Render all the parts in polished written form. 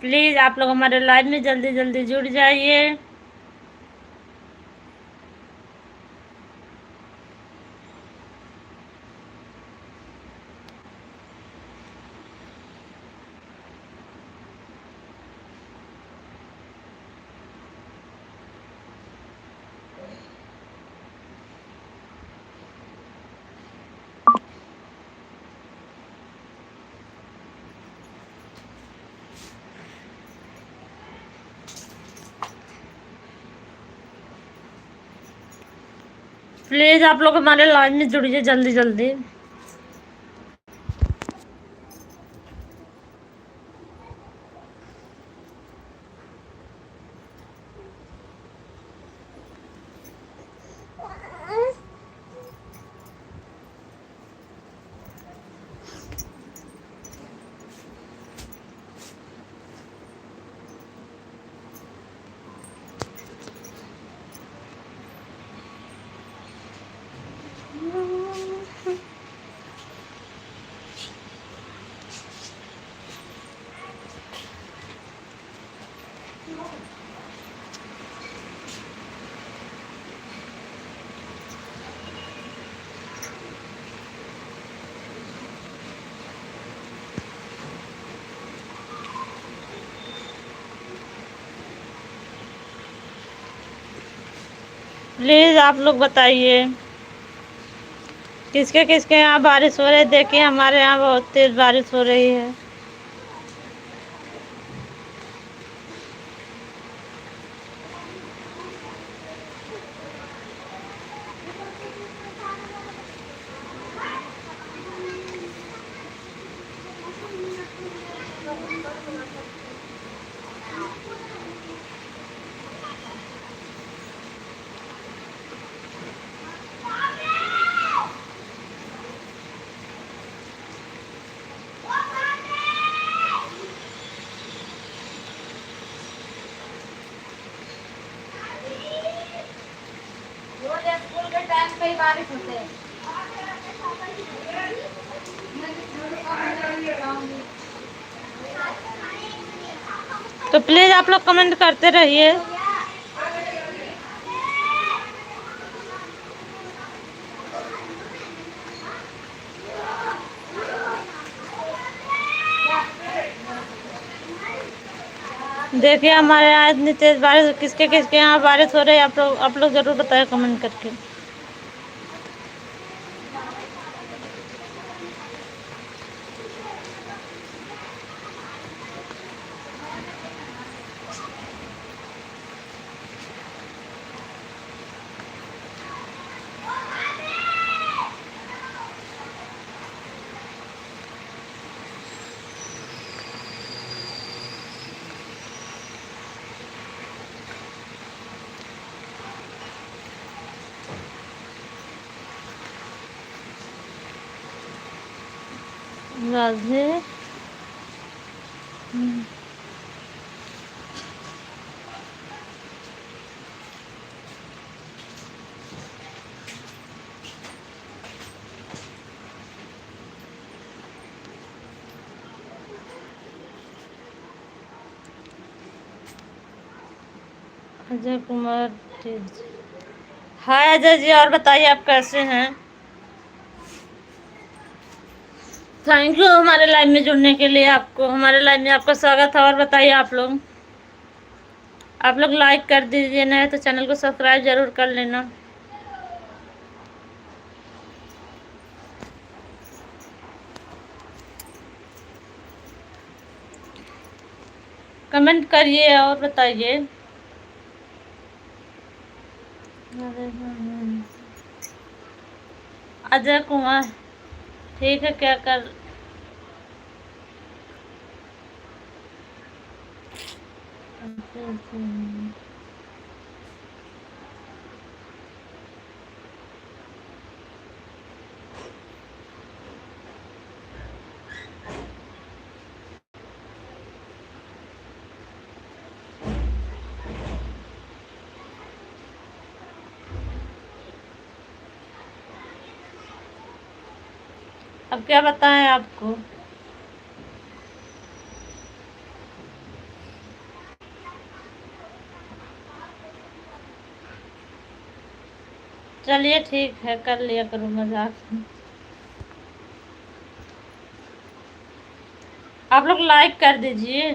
Please आप लोग हमारे लाइव में जल्दी जल्दी जुड़ जाइए। प्लीज़ आप लोग हमारे लाइव में जुड़िए जल्दी जल्दी। प्लीज़ आप लोग बताइए किसके किसके यहाँ बारिश हो रही है। देखिए हमारे यहाँ बहुत तेज़ बारिश हो रही है। स्कूल के टाइम पे ही बारिश होते हैं। तो प्लीज़ आप लोग कमेंट करते रहिए। देखिए हमारे यहाँ इतनी तेज़ बारिश, किसके किसके यहाँ बारिश हो रही है आप लोग ज़रूर बताएं कमेंट करके। राधे अजय कुमार तेज। हाय अजय जी, और बताइए आप कैसे हैं। थैंक यू हमारे लाइव में जुड़ने के लिए। आपको हमारे लाइव में आपका स्वागत है। और बताइए आप लोग लाइक कर दीजिए, नहीं तो चैनल को सब्सक्राइब जरूर कर लेना। कमेंट करिए और बताइए। अजय कुमार ठीक है, क्या कर अब क्या बताएं आपको। चलिए ठीक है, कर लिया करो मजाक। आप लोग लाइक कर दीजिए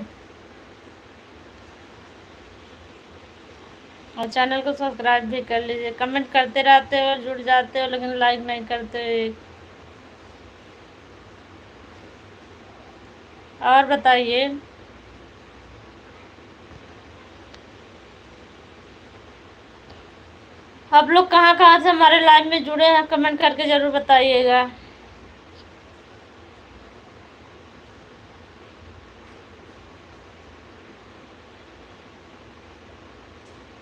और चैनल को सब्सक्राइब भी कर लीजिए। कमेंट करते रहते हो, जुड़ जाते हो, लेकिन लाइक नहीं करते। और बताइए, आप लोग कहाँ कहाँ से हमारे लाइव में जुड़े हैं, कमेंट करके जरूर बताइएगा।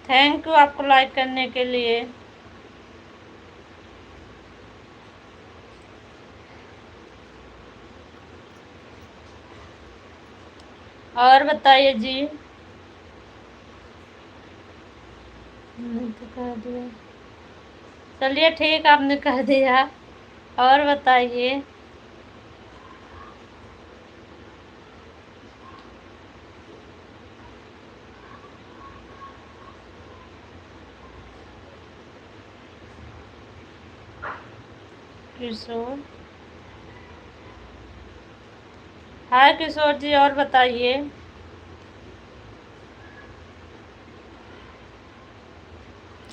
थैंक यू आपको लाइक करने के लिए। और बताइए जी। नहीं तो कह दिया। चलिए ठीक, आपने कह दिया। और बताइए, किशोर। हाय किशोर जी, और बताइए।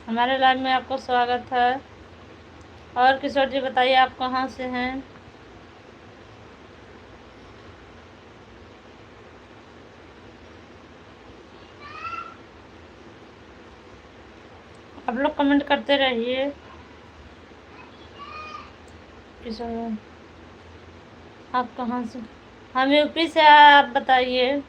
हमारे लाइव में आपको स्वागत है। और किशोर जी बताइए, आप कहाँ से हैं? आप लोग कमेंट करते रहिए। किशोर, आप कहाँ से? हम यूपी से हैं, आप बताइए।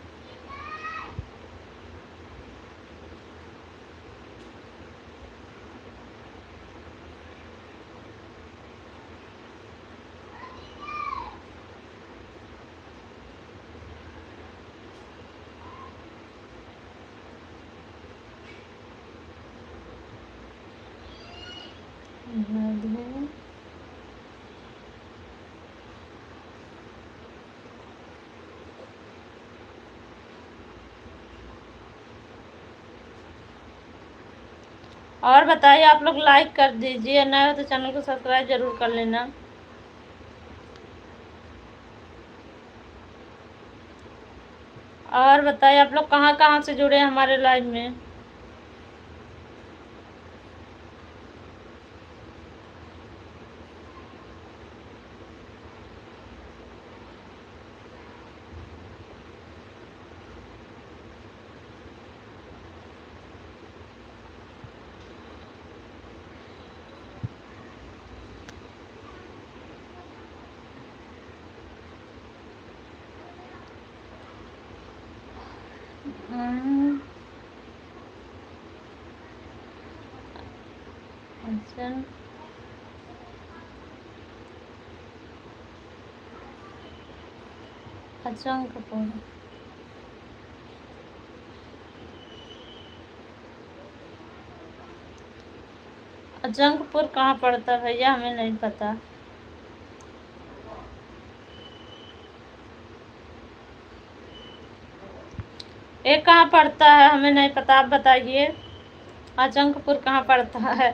और बताइए, आप लोग लाइक कर दीजिए, नए हो तो चैनल को सब्सक्राइब जरूर कर लेना। और बताइए, आप लोग कहाँ कहाँ से जुड़े हैं हमारे लाइव में? अच्छा, अचंग कपूर। अचंकपुर कहाँ पड़ता है भैया? हमें नहीं पता। ये कहाँ पड़ता है? हमें नहीं पता, आप बताइए। अचंकपुर कहाँ पड़ता है?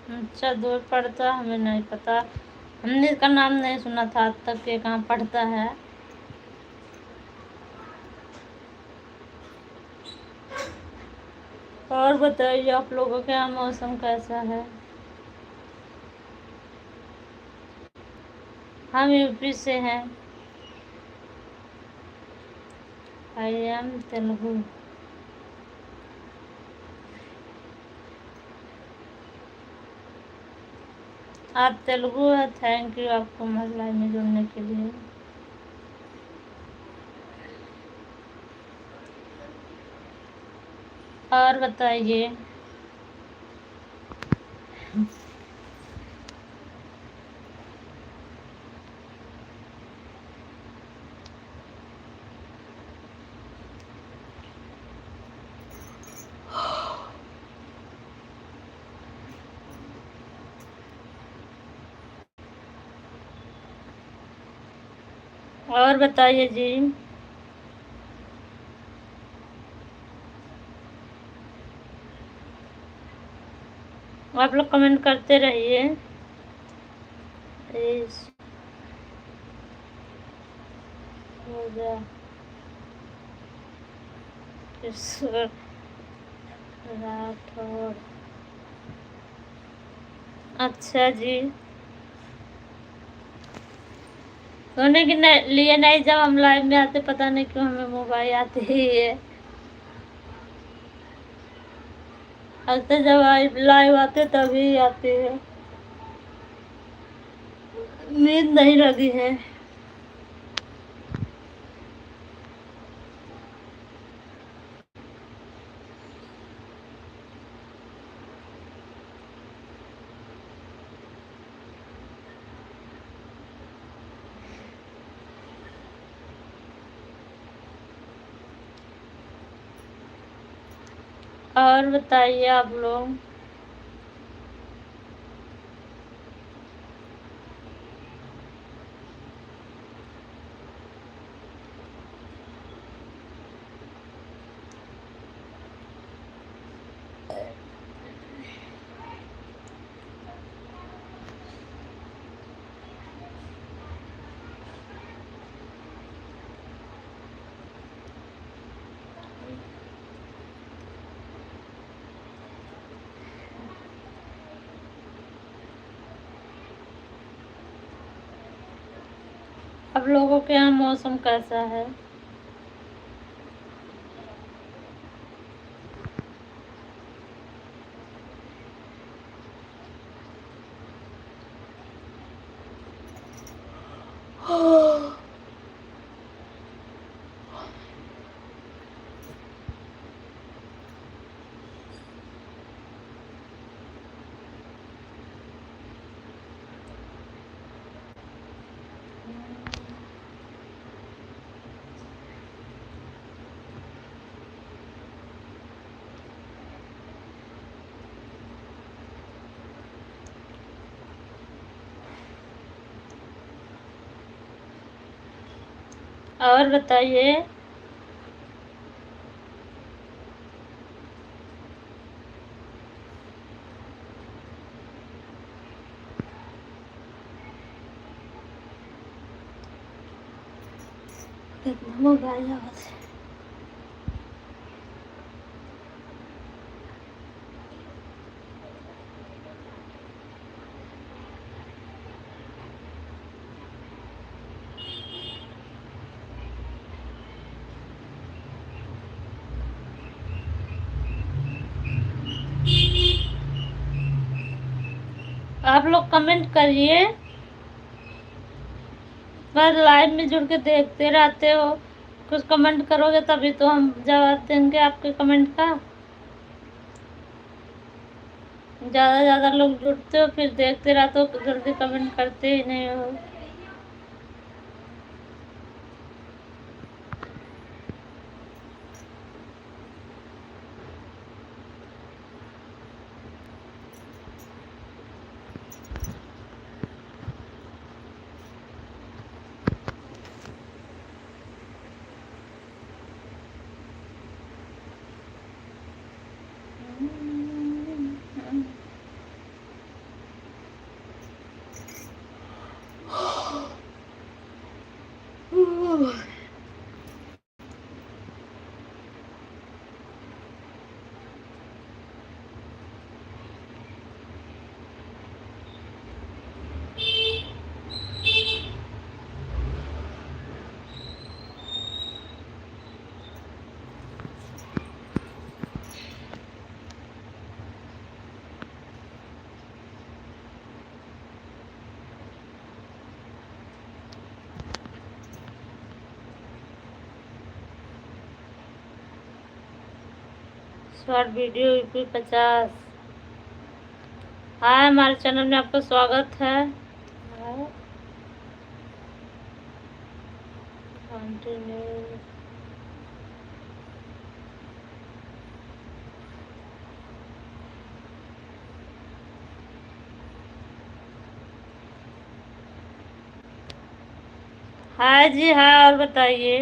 अच्छा, दूर पड़ता, हमें नहीं पता। हमने इसका नाम नहीं सुना था आज तक, ये कहाँ पड़ता है। और बताइए, आप लोगों के यहाँ मौसम कैसा है? हम यूपी से हैं। I am Telugu. आप तेलुगु है, थैंक यू आपको हमारे लाइव में जुड़ने के लिए। और बताइए, और बताइए जी। आप लोग कमेंट करते रहिए। किशोर राठौर। अच्छा जी, सोने के लिए नहीं, जब हम लाइव में आते पता नहीं क्यों हमें मोबाइल आते ही है। अक्सर जब लाइव आते तभी आते हैं। नींद नहीं लगी है। और बताइए आप लोग। आप लोगों के यहाँ मौसम कैसा है? और बताइए। मोबाइल आवाज। आप लोग कमेंट करिए, बस लाइव में जुड़ के देखते रहते हो। कुछ कमेंट करोगे तभी तो हम जवाब देंगे आपके कमेंट का। ज़्यादा लोग जुड़ते हो फिर देखते रहते हो, जल्दी कमेंट करते ही नहीं हो। Short video UP 50। हाय, हमारे चैनल में आपका स्वागत है। कंटिन्यू। हाँ जी, हाँ, और बताइए।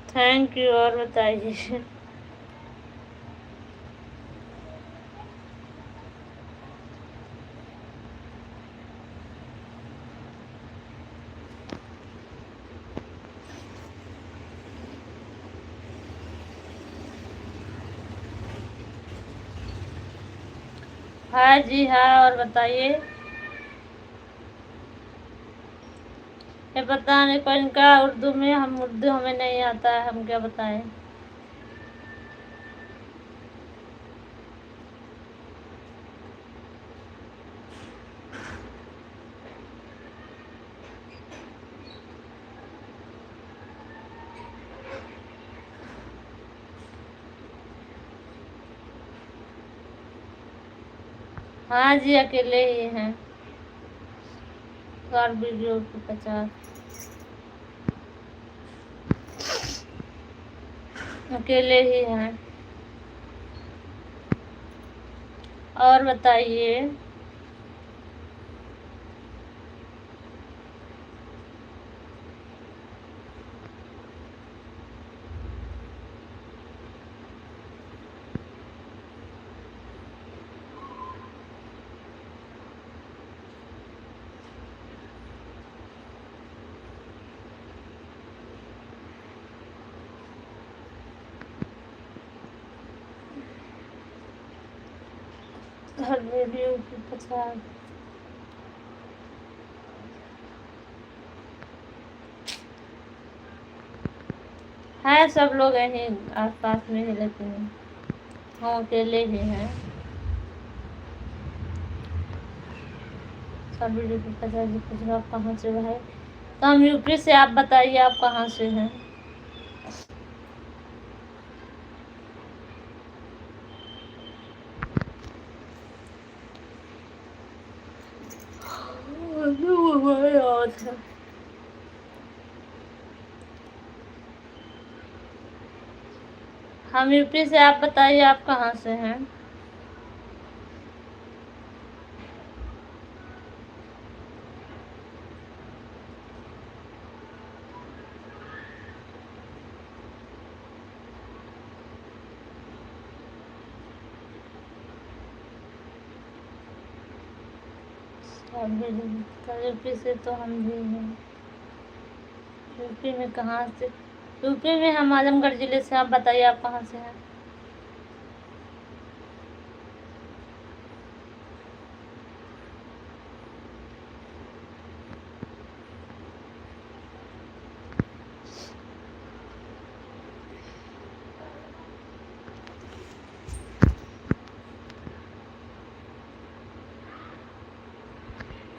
थैंक यू, और बताइए। हाँ जी, हाँ, और बताइए। ये पता नहीं कोई इनका उर्दू में, हम उर्दू हमें नहीं आता है, हम क्या बताएं। हाँ जी, अकेले ही हैं। और वीडियो की 50। अकेले ही हैं। और बताइए। हर वीडियो की 50। है सब लोग यहीं आस पास में ही, लेकिन हम अकेले ही हैं। सब वीडियो की 50 जी पूछ रहे, आप कहाँ से भाई? तो हम यूपी से। आप बताइए, आप कहाँ से हैं? हम यूपी से। आप बताइए, आप कहाँ से हैं? यूपी से तो हम भी हैं। यूपी में कहाँ से? यूपी में हम आजमगढ़ जिले से। आप बताइए, आप कहाँ से हैं?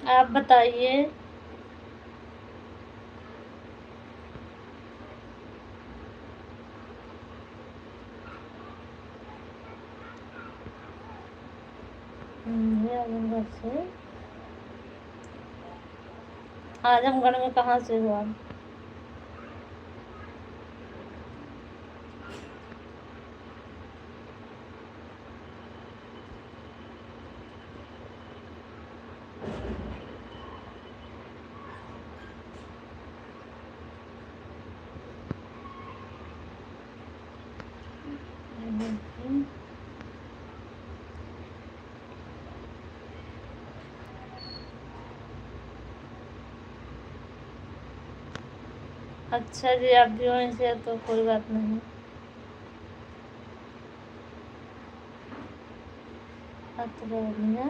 आप बताइए। ये आजमगढ़ से। आजमगढ़ में कहाँ से हुआ? अच्छा जी, आप भी वहीं से, तो कोई बात नहीं। अतरौलिया।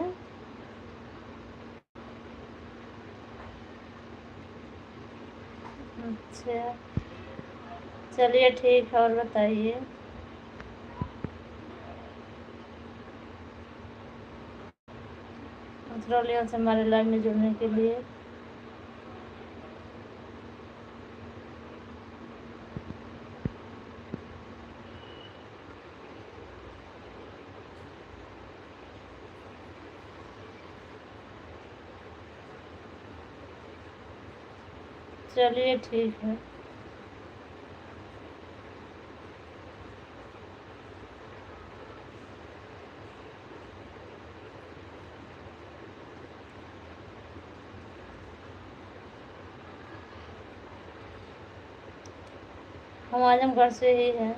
अच्छा, चलिए ठीक है, और बताइए। अतरौलिया से हमारे लाइव में जुड़ने के लिए चलिए ठीक है। हम आजमगढ़ से ही हैं।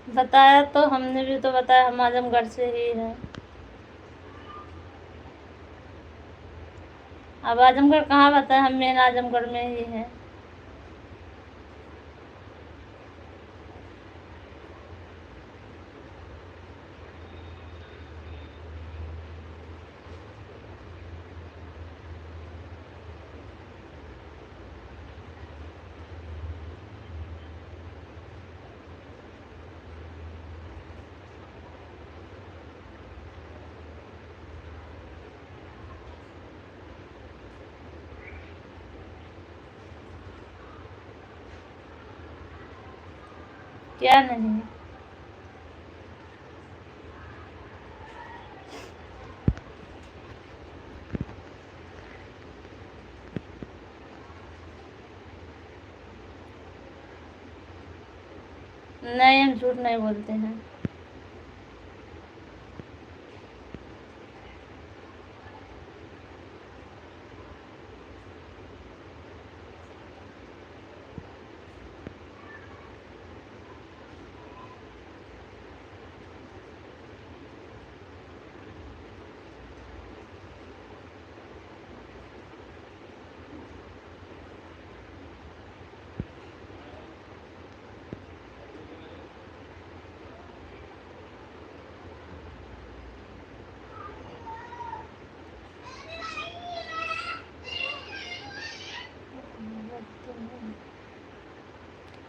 बताया तो हमने भी तो बताया, हम आजमगढ़ से ही हैं। अब आजमगढ़ कहाँ बताया, हम मेन आजमगढ़ में ही हैं। क्या नहीं? नहीं, हम झूठ नहीं बोलते हैं।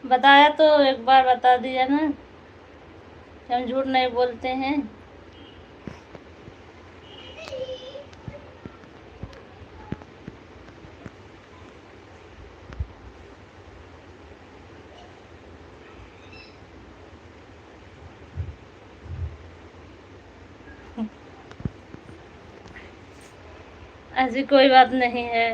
बताया तो एक बार बता दिया ना कि हम झूठ नहीं बोलते हैं। ऐसी कोई बात नहीं है।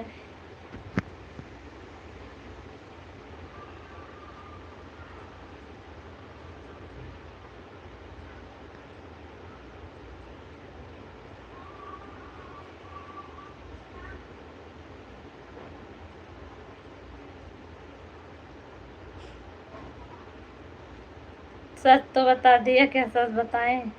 सच तो बता दिया, क्या सच बताएं?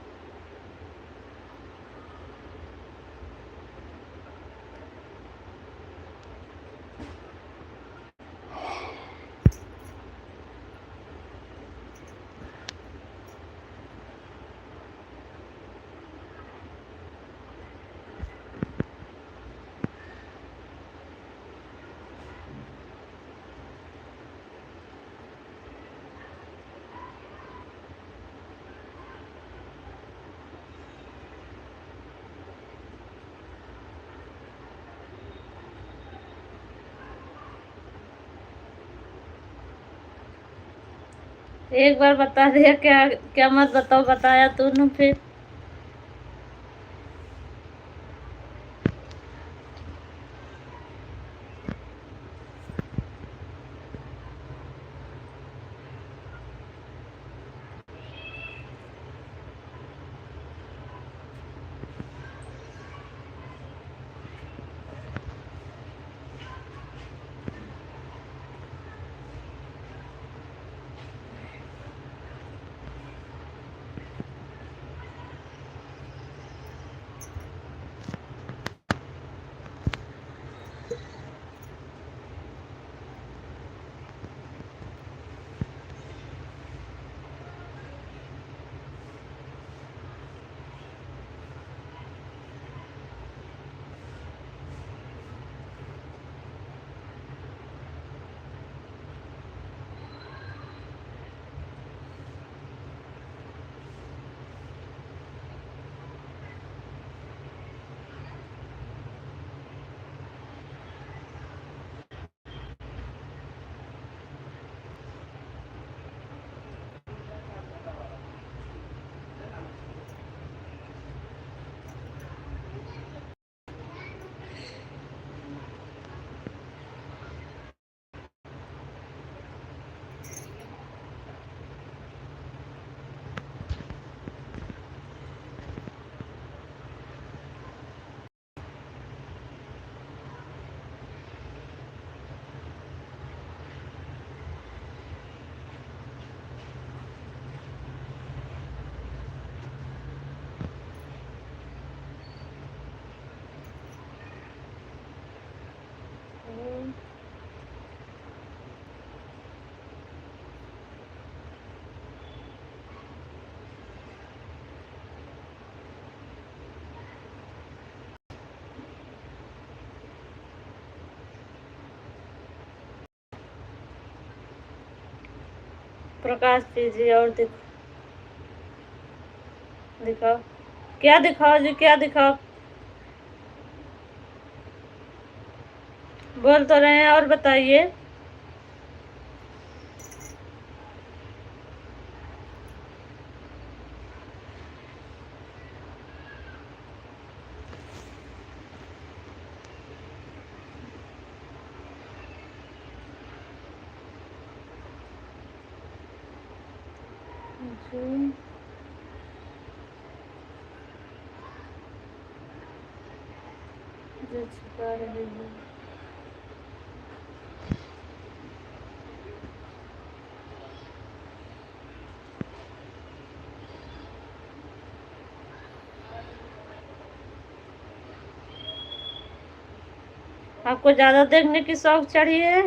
एक बार बता दिया, क्या क्या मत बताओ, बताया तो न फिर। प्रकाश कीजिए और दिखाओ। क्या दिखाओ जी, क्या दिखाओ? बोल तो रहे हैं, और बताइए। जो छिपा रही है। आपको ज्यादा देखने की शौक चढ़ी है?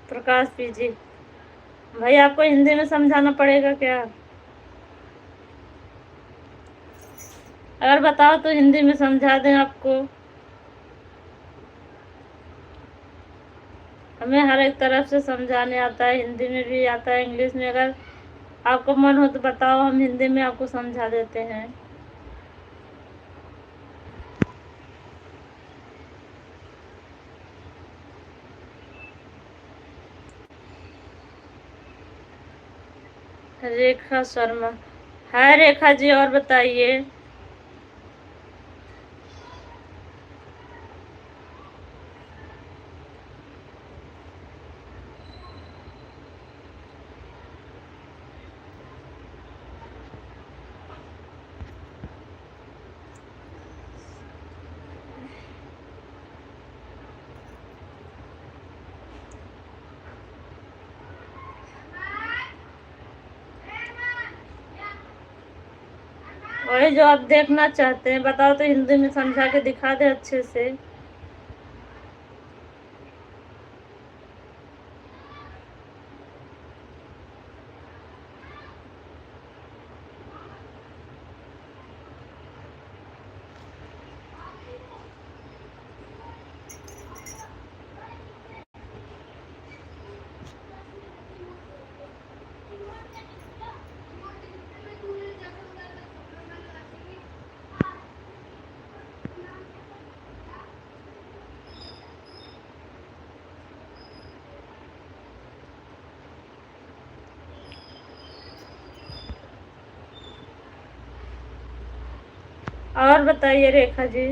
प्रकाश कीजिए। भाई आपको हिंदी में समझाना पड़ेगा क्या? अगर बताओ तो हिंदी में समझा दें आपको। हमें हर एक तरफ से समझाने आता है, हिंदी में भी आता है, इंग्लिश में। अगर आपको मन हो तो बताओ, हम हिंदी में आपको समझा देते हैं। रेखा शर्मा। है रेखा जी, और बताइए। वही जो आप देखना चाहते हैं, बताओ तो हिंदी में समझा के दिखा दे अच्छे से। और बताइए रेखा जी।